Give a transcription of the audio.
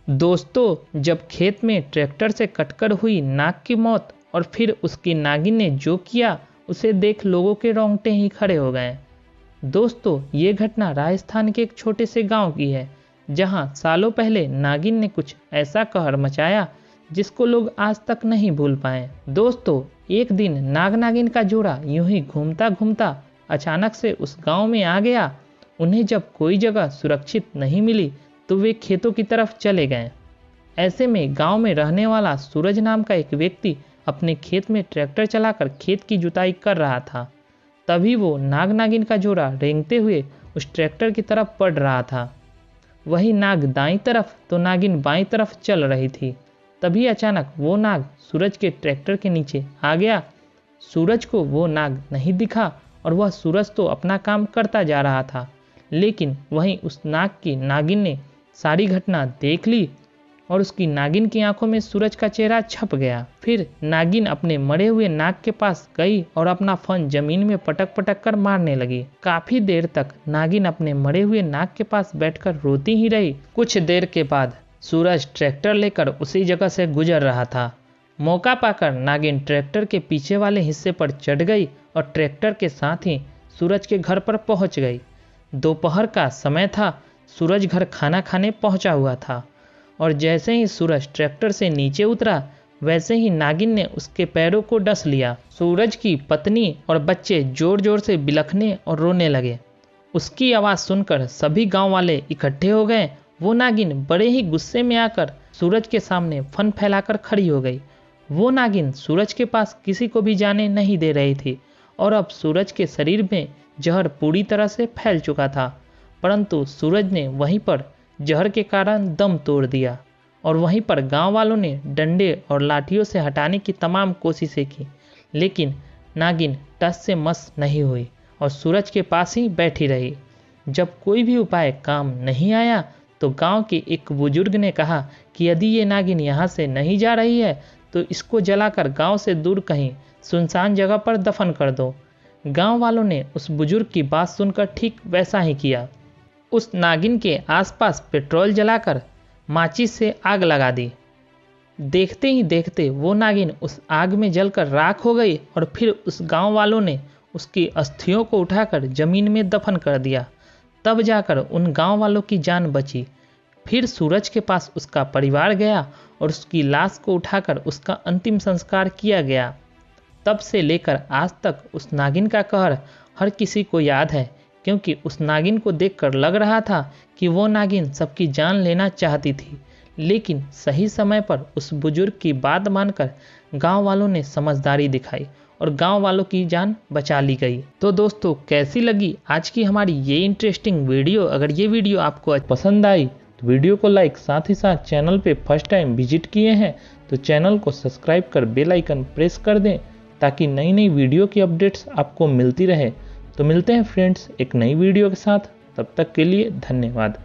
दोस्तों, जब खेत में ट्रैक्टर से कटकर हुई नाग की मौत और फिर उसकी नागिन ने जो किया उसे देख लोगों के रोंगटे ही खड़े हो गए। दोस्तों, ये घटना राजस्थान के एक छोटे से गांव की है, जहां सालों पहले नागिन ने कुछ ऐसा कहर मचाया जिसको लोग आज तक नहीं भूल पाए। दोस्तों, एक दिन नाग नागिन का जोड़ा यूं ही घूमता घूमता अचानक से उस गांव में आ गया। उन्हें जब कोई जगह सुरक्षित नहीं मिली तो वे खेतों की तरफ चले गए। ऐसे में गांव में रहने वाला सूरज नाम का एक व्यक्ति अपने खेत में ट्रैक्टर चलाकर खेत की जुताई कर रहा था। तभी वो नाग नागिन का जोड़ा रेंगते हुए उस ट्रैक्टर की तरफ बढ़ रहा था। वही नाग दाईं तरफ तो नागिन बाईं तरफ चल रही थी। तभी अचानक वो नाग सूरज के ट्रैक्टर के नीचे आ गया। सूरज को वो नाग नहीं दिखा और वह सूरज तो अपना काम करता जा रहा था, लेकिन वहीं उस नाग की नागिन ने सारी घटना देख ली और उसकी नागिन की आंखों में सूरज का चेहरा छप गया। फिर नागिन अपने मरे हुए नाग के पास गई और अपना फन जमीन में पटक पटक कर मारने लगी। काफी देर तक नागिन अपने मरे हुए नाग के पास बैठकर रोती ही रही। कुछ देर के बाद सूरज ट्रैक्टर लेकर उसी जगह से गुजर रहा था। मौका पाकर नागिन ट्रैक्टर के पीछे वाले हिस्से पर चढ़ गई और ट्रैक्टर के साथ ही सूरज के घर पर पहुंच गई। दोपहर का समय था। सूरज घर खाना खाने पहुंचा हुआ था और जैसे ही सूरज ट्रैक्टर से नीचे उतरा वैसे ही नागिन ने उसके पैरों को डस लिया। सूरज की पत्नी और बच्चे जोर जोर से बिलखने और रोने लगे। उसकी आवाज़ सुनकर सभी गांव वाले इकट्ठे हो गए। वो नागिन बड़े ही गुस्से में आकर सूरज के सामने फन फैलाकर खड़ी हो गई। वो नागिन सूरज के पास किसी को भी जाने नहीं दे रही थी और अब सूरज के शरीर में जहर पूरी तरह से फैल चुका था। परंतु सूरज ने वहीं पर जहर के कारण दम तोड़ दिया और वहीं पर गांव वालों ने डंडे और लाठियों से हटाने की तमाम कोशिशें की, लेकिन नागिन टस से मस नहीं हुई और सूरज के पास ही बैठी रही। जब कोई भी उपाय काम नहीं आया तो गांव के एक बुजुर्ग ने कहा कि यदि ये नागिन यहाँ से नहीं जा रही है तो इसको जलाकर गांव से दूर कहीं सुनसान जगह पर दफन कर दो। गांव वालों ने उस बुजुर्ग की बात सुनकर ठीक वैसा ही किया। उस नागिन के आसपास पेट्रोल जलाकर माचिस से आग लगा दी। देखते ही देखते वो नागिन उस आग में जलकर राख हो गई और फिर उस गांव वालों ने उसकी अस्थियों को उठाकर जमीन में दफन कर दिया। तब जाकर उन गांव वालों की जान बची। फिर सूरज के पास उसका परिवार गया और उसकी लाश को उठाकर उसका अंतिम संस्कार किया गया। तब से लेकर आज तक उस नागिन का कहर हर किसी को याद है, क्योंकि उस नागिन को देखकर लग रहा था कि वो नागिन सबकी जान लेना चाहती थी, लेकिन सही समय पर उस बुजुर्ग की बात मानकर गांव वालों ने समझदारी दिखाई और गांव वालों की जान बचा ली गई। तो दोस्तों, कैसी लगी आज की हमारी ये इंटरेस्टिंग वीडियो? अगर ये वीडियो आपको पसंद आई तो वीडियो को लाइक, साथ ही साथ चैनल पे फर्स्ट टाइम विजिट किए हैं तो चैनल को सब्सक्राइब कर बेल आइकन प्रेस कर दें ताकि नई नई वीडियो की अपडेट्स आपको मिलती रहे। तो मिलते हैं फ्रेंड्स एक नई वीडियो के साथ, तब तक के लिए धन्यवाद।